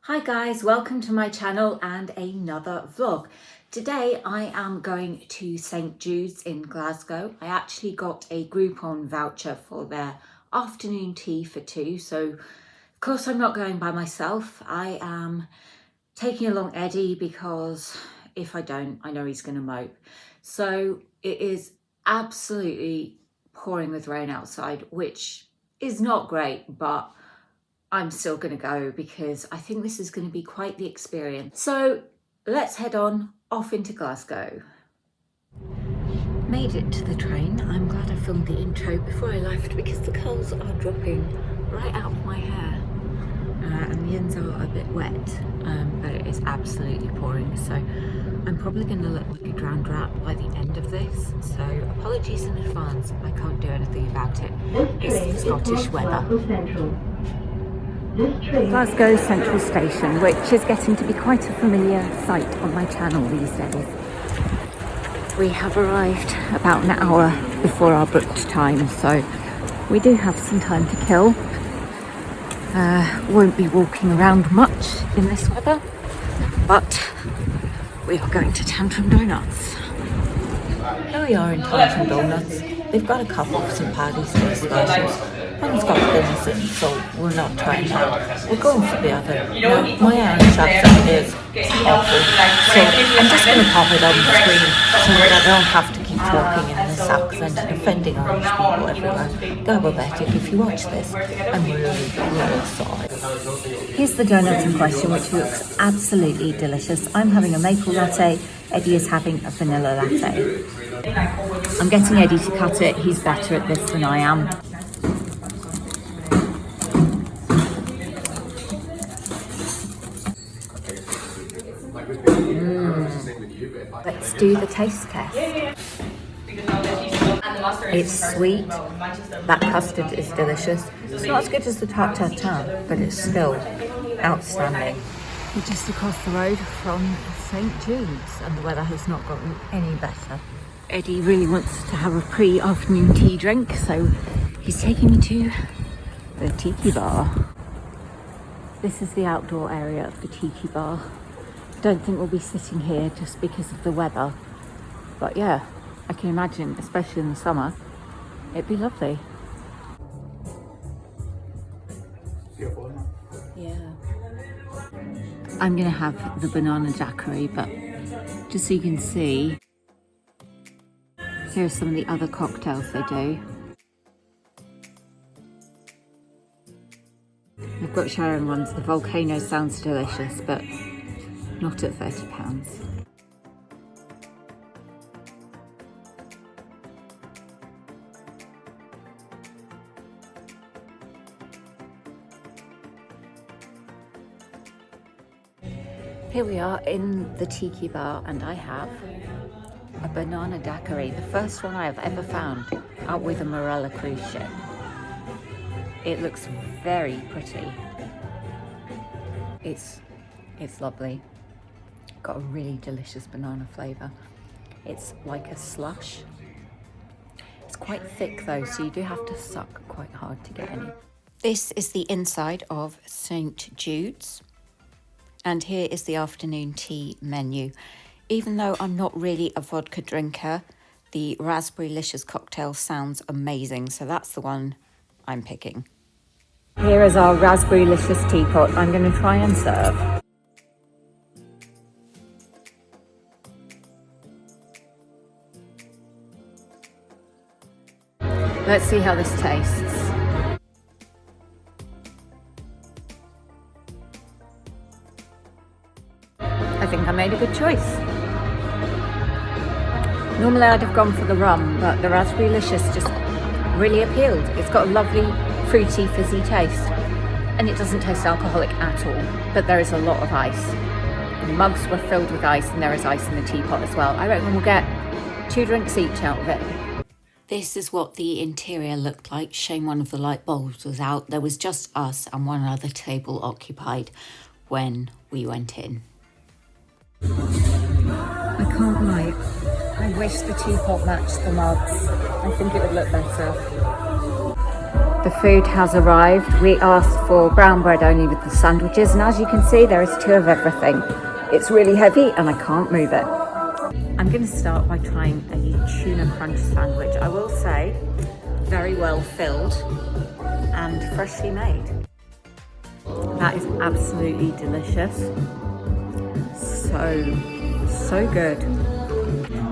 Hi guys, welcome to my channel and another vlog. Today I am going to St Jude's in Glasgow. I actually got a Groupon voucher for their afternoon tea for two, so of course I'm not going by myself. I am taking along Eddie because if I don't, I know he's going to mope. So it is absolutely pouring with rain outside, which is not great, but I'm still going to go because I think this is going to be quite the experience. So let's head on off into Glasgow. Made it to the train. I'm glad I filmed the intro before I left because the curls are dropping right out of my hair and the ends are a bit wet, but it is absolutely pouring. So I'm probably going to look like a drowned rat by the end of this. So apologies in advance, I can't do anything about it. It's the Scottish weather. Glasgow Central Station, which is getting to be quite a familiar sight on my channel these days. We have arrived about an hour before our booked time, so we do have some time to kill. Won't be walking around much in this weather, but we are going to Tantrum Doughnuts. Here we are in Tantrum Doughnuts. They've got a couple of St Paddy's Day specials. One's got things in, so we're not trying that. We're going for the other. Now, my Irish accent is awful, so I'm just going to pop it on the screen so that I don't have to keep talking in this accent and offending Irish people everywhere. Diabetic, if you watch this, I'm really sorry. Here's the donut in question, which looks absolutely delicious. I'm having a maple latte. Eddie is having a vanilla latte. I'm getting Eddie to cut it. He's better at this than I am. Let's do the taste test. It's sweet, that custard is delicious. It's not as good as the tart tatin, but it's still outstanding. We're just across the road from St Jude's and the weather has not gotten any better. Eddie really wants to have a pre-afternoon tea drink, so he's taking me to the tiki bar. This is the outdoor area of the tiki bar. Don't think we'll be sitting here just because of the weather, but yeah, I can imagine, especially in the summer, it'd be lovely. Yeah, I'm gonna have the banana daiquiri, but just so you can see, here are some of the other cocktails they do. I've got Sharon ones. The volcano sounds delicious, but not at £30. Here we are in the tiki bar and I have a banana daiquiri, the first one I have ever found out with a Marella cruise ship. It looks very pretty. It's lovely. Got a really delicious banana flavour. It's like a slush. It's quite thick though, so you do have to suck quite hard to get any. This is the inside of St Jude's, and here is the afternoon tea menu. Even though I'm not really a vodka drinker, the Raspberry-licious cocktail sounds amazing, so that's the one I'm picking. Here is our Raspberry-licious teapot. I'm going to try and serve. Let's see how this tastes. I think I made a good choice. Normally I'd have gone for the rum, but the Raspberry-licious just really appealed. It's got a lovely, fruity, fizzy taste. And it doesn't taste alcoholic at all, but there is a lot of ice. The mugs were filled with ice and there is ice in the teapot as well. I reckon we'll get 2 drinks each out of it. This is what the interior looked like. Shame one of the light bulbs was out. There was just us and one other table occupied when we went in. I can't lie. I wish the teapot matched the mugs. I think it would look better. The food has arrived. We asked for brown bread only with the sandwiches, and as you can see, there is 2 of everything. It's really heavy and I can't move it. I'm going to start by trying a tuna crunch sandwich. I will say, very well filled and freshly made. That is absolutely delicious. So good.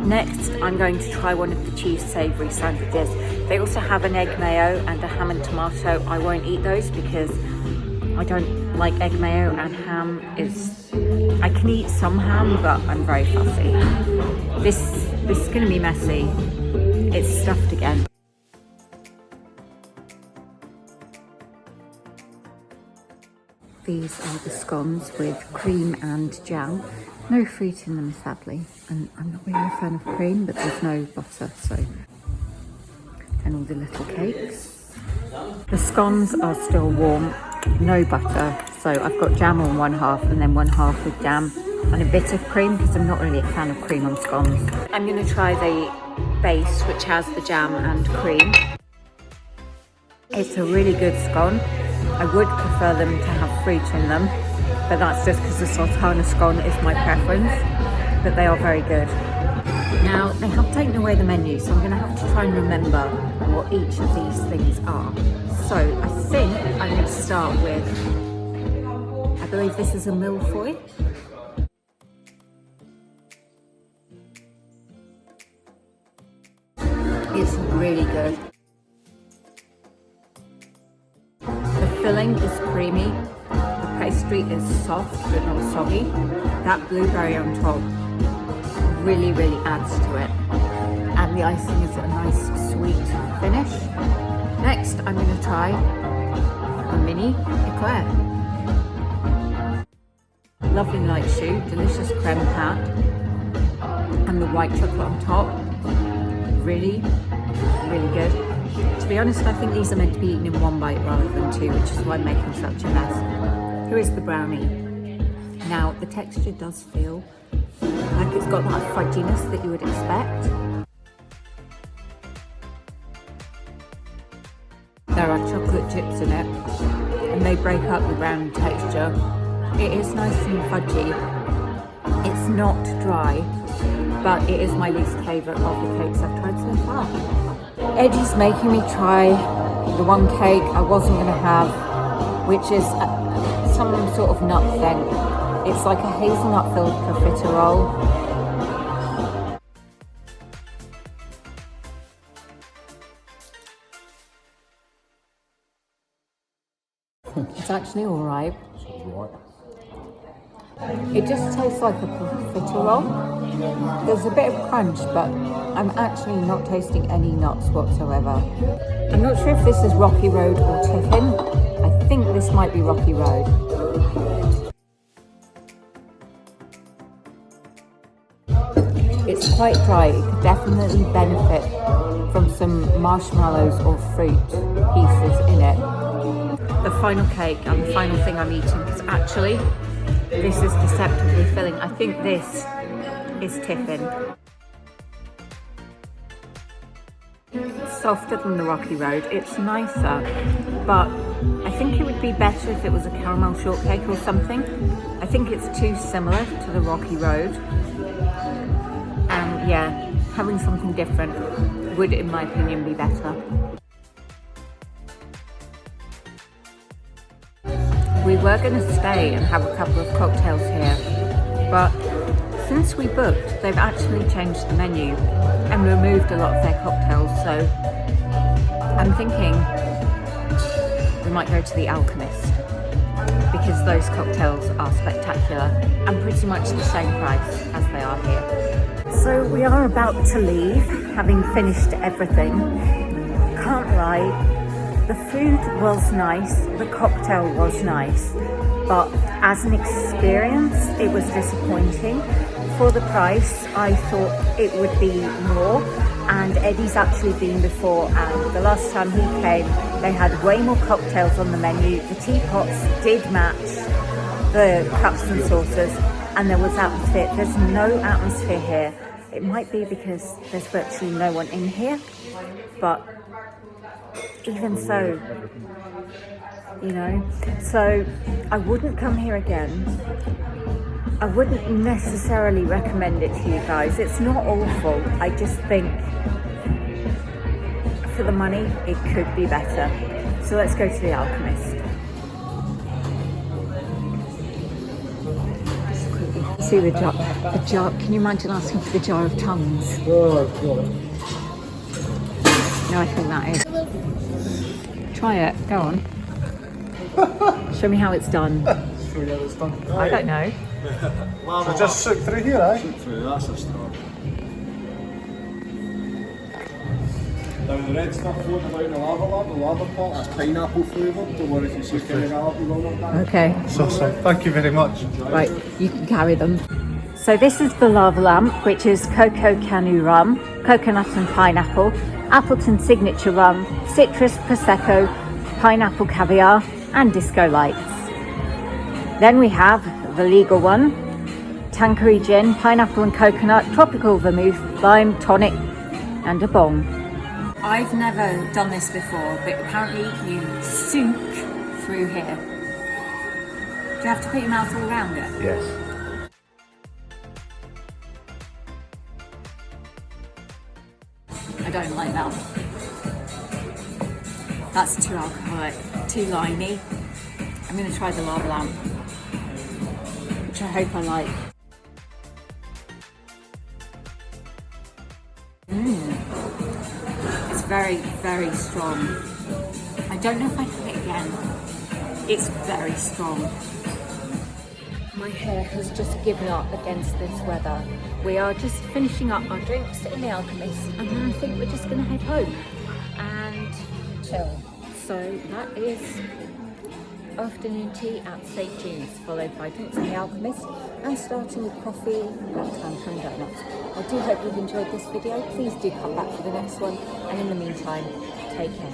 Next, I'm going to try one of the cheese savoury sandwiches. They also have an egg mayo and a ham and tomato. I won't eat those because I don't like egg mayo, and ham is... I can eat some ham, but I'm very fussy. This is going to be messy. It's stuffed again. These are the scones with cream and jam. No fruit in them, sadly. And I'm not really a fan of cream, but there's no butter, so. And all the little cakes. The scones are still warm, no butter. So I've got jam on one half and then one half with jam and a bit of cream because I'm not really a fan of cream on scones. I'm going to try the base, which has the jam and cream. It's a really good scone. I would prefer them to have fruit in them, but that's just because the sultana scone is my preference, but they are very good. Now, they have taken away the menu, so I'm going to have to try and remember what each of these things are. So, I think I'm going to start with, I believe this is a mille-feuille. It's really good. The filling is creamy, the pastry is soft but not soggy. That blueberry on top really adds to it. And the icing is a nice sweet finish. Next, I'm going to try a mini eclair. Lovely light choux, delicious creme pat, and the white chocolate on top. Really good. To be honest, I think these are meant to be eaten in one bite rather than 2, which is why I'm making such a mess. Here is the brownie. Now, the texture does feel like it's got that fudginess that you would expect. There are chocolate chips in it, and they break up the brownie texture. It is nice and fudgy. It's not dry, but it is my least favourite of the cakes I've tried so far. Eddie's making me try the one cake I wasn't going to have, which is some sort of nut thing. It's like a hazelnut filled profiterole. It's actually alright. It just tastes like a profiterole. There's a bit of crunch, but I'm actually not tasting any nuts whatsoever. I'm not sure if this is Rocky Road or Tiffin. I think this might be Rocky Road. It's quite dry. It could definitely benefit from some marshmallows or fruit pieces in it. The final cake and the final thing I'm eating is actually, this is deceptively filling. I think this is Tiffin. It's softer than the Rocky Road. It's nicer, but I think it would be better if it was a caramel shortcake or something. I think it's too similar to the Rocky Road. And yeah, having something different would, in my opinion, be better. We were going to stay and have a couple of cocktails here, but since we booked, they've actually changed the menu and removed a lot of their cocktails, so I'm thinking we might go to the Alchemist because those cocktails are spectacular and pretty much the same price as they are here. So we are about to leave, having finished everything. Can't lie. The food was nice, the cocktail was nice, but as an experience, it was disappointing. For the price, I thought it would be more, and Eddie's actually been before, and the last time he came, they had way more cocktails on the menu. The teapots did match the cups and saucers, and there was atmosphere. There's no atmosphere here. It might be because there's virtually no one in here, but even so, you know, so I wouldn't come here again. I wouldn't necessarily recommend it to you guys. It's not awful. I just think for the money, it could be better. So let's go to the Alchemist. See the jar. Can you imagine asking for the jar of tongues? Oh, God. No, I think that is. Try it. Go on. Show me how it's done. Show you how it's done. I don't know. So just soak through here, eh? Soak through, that's a straw. Now the red stuff floating about in the lava pot, that's pineapple flavoured. Don't worry if you see any reality wrong with that. Okay. So, thank you very much. Right, you can carry them. So this is the lava lamp, which is cocoa canu rum, coconut and pineapple, Appleton signature rum, citrus prosecco, pineapple caviar, and disco lights. Then we have the legal one, Tanqueray gin, pineapple and coconut, tropical vermouth, lime, tonic, and a bong. I've never done this before, but apparently you soak through here. Do you have to put your mouth all around it? Yes. I don't like that. That's too alcoholic, too limey. I'm going to try the lava lamp, which I hope I like. It's very, very strong. I don't know if I can it again. It's very strong. My hair has just given up against this weather. We are just finishing up our drinks in the Alchemist, and then I think we're just going to head home and chill. So that is afternoon tea at St. Jude's, followed by drinks in the Alchemist, and starting with coffee at Tantrum Doughnuts. I do hope you've enjoyed this video. Please do come back for the next one, and in the meantime, take care.